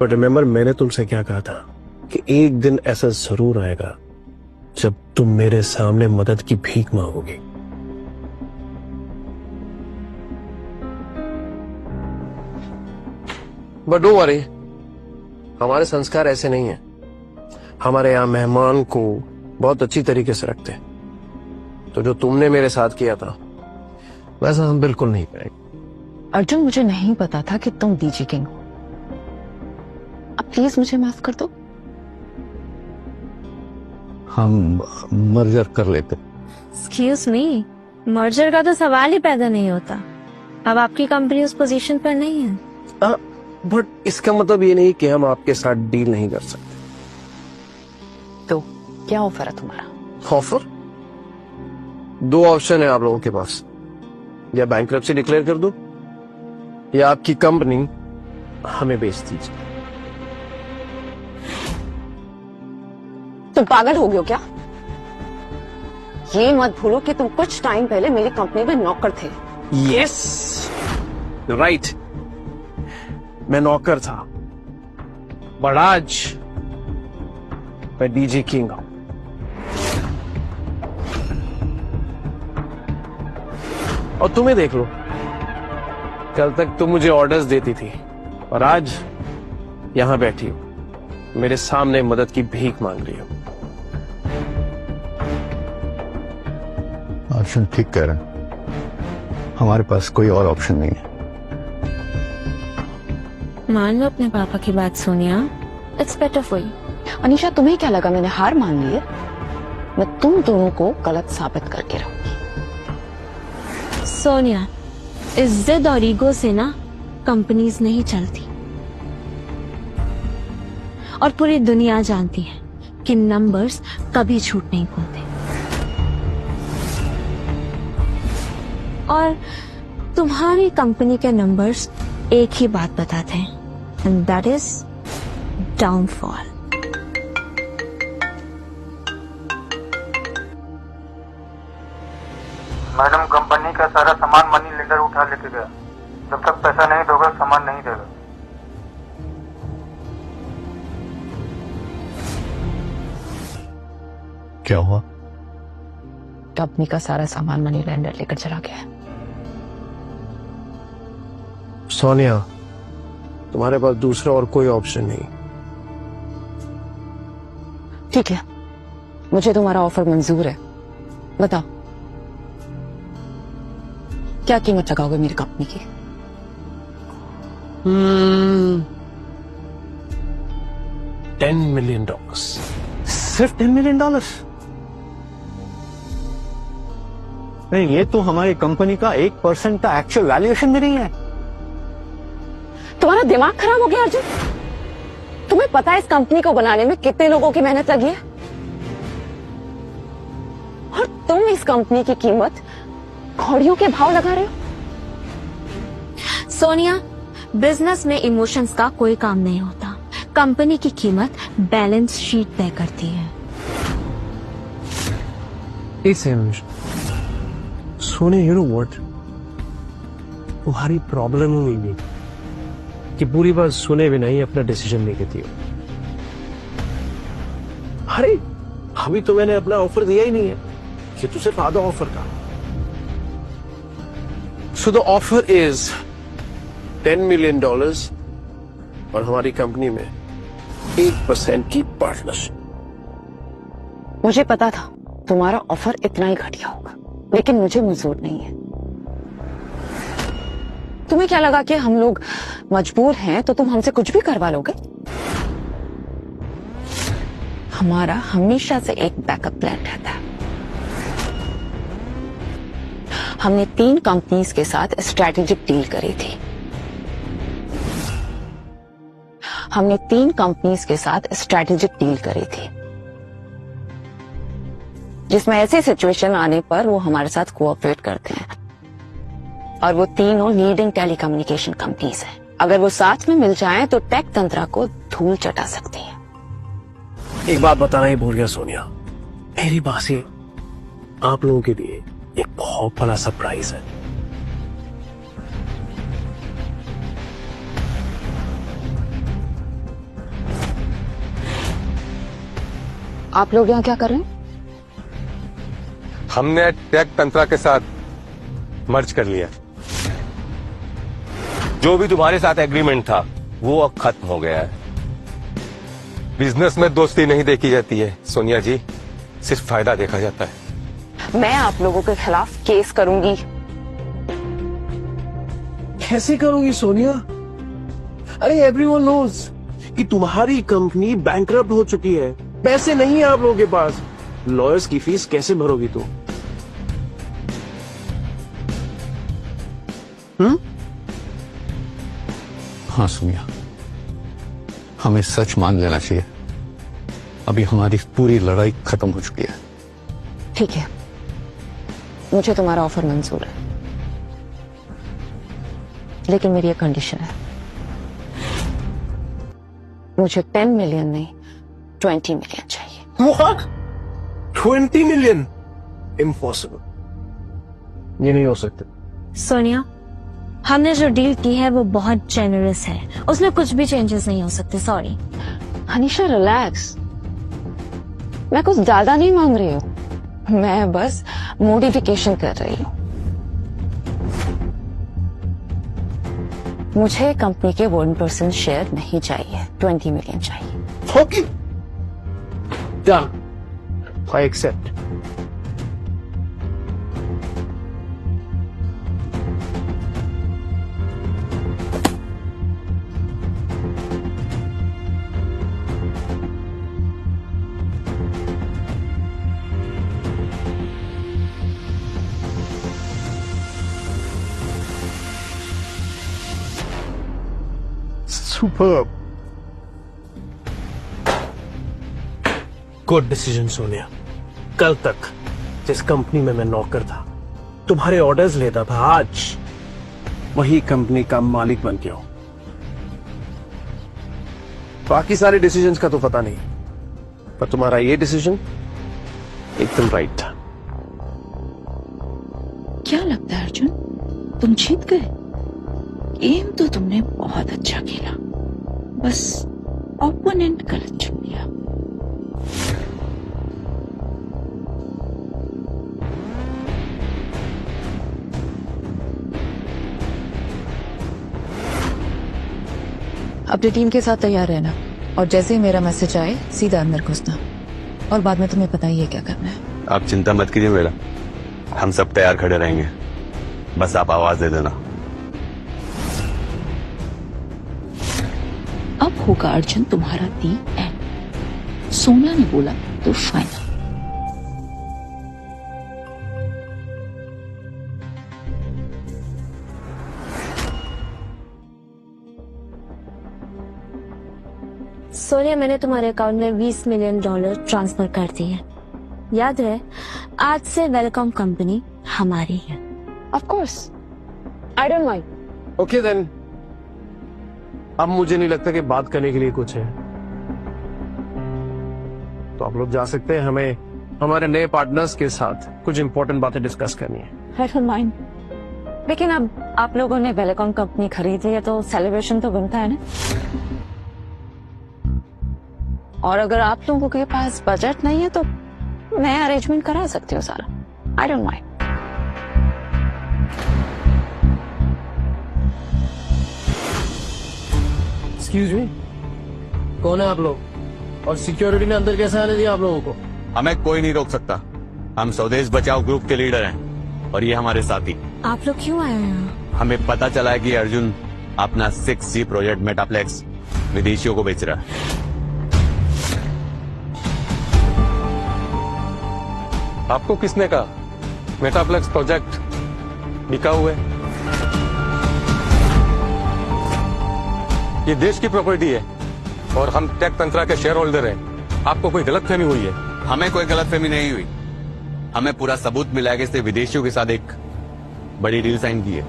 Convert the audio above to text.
But remember मैंने तुमसे क्या कहा था कि एक दिन ऐसा जरूर आएगा जब तुम मेरे सामने मदद की भीख मांगोगी। बट डोंट वरी, हमारे संस्कार ऐसे नहीं है। हमारे यहाँ मेहमान को बहुत अच्छी तरीके से रखते हैं। तो जो तुमने मेरे साथ किया था वैसा हम बिल्कुल नहीं करेंगे। अर्जुन, मुझे नहीं पता था कि तुम डीजी किंग हो। अब प्लीज मुझे माफ कर दो। हम मर्जर कर लेते। एक्सक्यूज मी, मर्जर का तो सवाल ही पैदा नहीं होता। अब आपकी कंपनी उस पोजीशन पर नहीं है। बट इसका मतलब ये नहीं कि हम आपके साथ डील नहीं कर सकते। तो क्या ऑफर है तुम्हारा? ऑफर? दो ऑप्शन है आप लोगों के पास, या बैंक्रप्सी डिक्लेयर कर दो या आपकी कंपनी हमें बेच दीजिए। तुम पागल हो गए हो क्या? ये मत भूलो कि तुम कुछ टाइम पहले मेरी कंपनी में नौकर थे। यस राइट, मैं नौकर था, बट आज मैं डीजी किंग हूं। और तुम्हें देख लो, कल तक तुम मुझे ऑर्डर्स देती थी और आज यहां बैठी हो मेरे सामने मदद की भीख मांग रही हो। अर्जुन ठीक कह रहे हैं, हमारे पास कोई और ऑप्शन नहीं है। मान लो अपने पापा की बात Sonia, it's better for you. Anisha, तुम्हें क्या लगा मैंने हार मान ली है? मैं तुम दोनों को गलत साबित करके रहूंगी। सोनिया, इस जिद और ईगो से ना कंपनीज नहीं चलती, और पूरी दुनिया जानती है कि नंबर्स कभी झूठ नहीं बोलते। और तुम्हारी कंपनी के नंबर्स एक ही बात बताते हैं, and that is downfall. Madam, company का सारा सामान मनी लेंडर उठा लेके गया। जब तक पैसा नहीं दोगे सामान नहीं देगा। क्या हुआ? कंपनी का सारा सामान मनी लेंडर लेकर चला गया है। सोनिया, तुम्हारे पास दूसरा और कोई ऑप्शन नहीं। ठीक है, मुझे तुम्हारा ऑफर मंजूर है। बताओ, क्या कीमत लगाओगे मेरी कंपनी की? $10 million। सिर्फ $10 million? नहीं, ये तो हमारी कंपनी का 1% का एक्चुअल वैल्यूएशन भी नहीं है। तुम्हारा दिमाग खराब हो गया अर्जुन? तुम्हें पता है इस कंपनी को बनाने में कितने लोगों की मेहनत लगी है? और तुम इस कंपनी की कीमत घोड़ियों के भाव लगा रहे हो? सोनिया, बिजनेस में इमोशंस का कोई काम नहीं होता। कंपनी की कीमत बैलेंस शीट तय करती है। सोनिया, यू नो व्हाट, तुम्हारी प्रॉब्लम हुई कि पूरी बात सुने बिना ही अपना डिसीजन नहीं लेती हो। अरे अभी तो मैंने अपना ऑफर दिया ही नहीं है, ये तो सिर्फ आधा ऑफर का। So the offer is $10 million और हमारी कंपनी में 1% की पार्टनरशिप। मुझे पता था तुम्हारा ऑफर इतना ही घटिया होगा, लेकिन मुझे मंजूर नहीं है। तुम्हें क्या लगा कि हम लोग मजबूर हैं तो तुम हमसे कुछ भी करवा लोगे? हमारा हमेशा से एक बैकअप प्लान रहता है। हमने 3 कंपनीज के साथ स्ट्रैटेजिक डील करी थी। हमने 3 कंपनीज के साथ स्ट्रैटेजिक डील करी थी, जिसमें ऐसी सिचुएशन आने पर वो हमारे साथ कोऑपरेट करते हैं। और वो तीनों लीडिंग टेलीकम्युनिकेशन कंपनीज हैं। अगर वो साथ में मिल जाएं तो टेक तंत्र को धूल चटा सकती हैं। एक बात बताना ही भूल गया सोनिया, मेरी बासी आप लोगों के लिए एक बहुत बड़ा सरप्राइज है। आप लोग यहाँ क्या कर रहे हैं? हमने टेक तंत्रा के साथ मर्ज कर लिया। जो भी तुम्हारे साथ एग्रीमेंट था वो अब खत्म हो गया है। बिजनेस में दोस्ती नहीं देखी जाती है सोनिया जी, सिर्फ फायदा देखा जाता है। मैं आप लोगों के खिलाफ केस करूंगी। कैसे करूंगी सोनिया? अरे एवरीवन नोज कि तुम्हारी कंपनी बैंकरप्ट हो चुकी है, पैसे नहीं है आप लोगों के पास। लॉयर्स की फीस कैसे भरोगी तुम? हाँ सोनिया, हमें सच मान लेना चाहिए। अभी हमारी पूरी लड़ाई खत्म हो चुकी है। ठीक है, मुझे तुम्हारा ऑफर मंजूर है, लेकिन मेरी एक कंडीशन है। मुझे 10 मिलियन नहीं 20 मिलियन चाहिए। What? 20 मिलियन? इम्पॉसिबल, ये नहीं हो सकता। सोनिया, हमने जो डील की है वो बहुत जेनरस है, उसमें कुछ भी चेंजेस नहीं हो सकते। सॉरी। अनीशा रिलैक्स, मैं कुछ ज्यादा नहीं मांग रही हूँ, मैं बस मॉडिफिकेशन कर रही हूँ। मुझे कंपनी के 1% शेयर नहीं चाहिए, 20 मिलियन चाहिए। Okay, done, I accept. Superb. Good decision Sonia. कल तक जिस कंपनी में मैं नौकर था, तुम्हारे ऑर्डर्स लेता था, आज वही कंपनी का मालिक बन गया हूं। बाकी सारे डिसीजंस का तो पता नहीं, पर तुम्हारा ये डिसीजन एकदम राइट था। क्या लगता है अर्जुन, तुम जीत गए? गेम तो तुमने बहुत अच्छा खेला, बस ओपोनेंट गलत चुन लिया। अपनी टीम के साथ तैयार रहना, और जैसे ही मेरा मैसेज आए सीधा अंदर घुसना, और बाद में तुम्हें पता ही है क्या करना है। आप चिंता मत कीजिए मेरा, हम सब तैयार खड़े रहेंगे, बस आप आवाज दे देना। अब होगा अर्जुन तुम्हारा दी एंड। सोनिया ने बोला तो फाइनल। सोनिया, मैंने तुम्हारे अकाउंट में $20 मिलियन ट्रांसफर कर दिए। याद है, आज से वेलकम कंपनी हमारी है। Of course, I don't mind. Okay then, अब मुझे नहीं लगता कि बात करने के लिए कुछ है, तो आप लोग जा सकते हैं। हमें हमारे नए पार्टनर्स के साथ कुछ इंपॉर्टेंट बातें डिस्कस करनी है। आई डोंट माइंड, लेकिन अब आप लोगों ने वेलकॉम कंपनी खरीदी है तो सेलिब्रेशन तो बनता है ना। और अगर आप लोगों के पास बजट नहीं है तो मैं अरेंजमेंट करा सकती हूँ सारा। आई डोंट माइंड। एक्सक्यूज मी, कौन है आप लोग, और सिक्योरिटी ने अंदर कैसे आने दिया आप लोगों को? हमें कोई नहीं रोक सकता, हम स्वदेश बचाओ ग्रुप के लीडर हैं और ये हमारे साथी। आप लोग क्यों आए हैं? हमें पता चला है कि अर्जुन अपना 6G प्रोजेक्ट मेटाप्लेक्स विदेशियों को बेच रहा है। आपको किसने कहा मेटाप्लेक्स प्रोजेक्ट बिका हुआ है? ये देश की प्रॉपर्टी है और हम टेक तंत्रा के शेयर होल्डर हैं। आपको कोई गलतफहमी हुई है? हमें कोई गलतफहमी नहीं हुई, हमें पूरा सबूत मिला है कि इसने विदेशियों के साथ एक बड़ी डील साइन की है।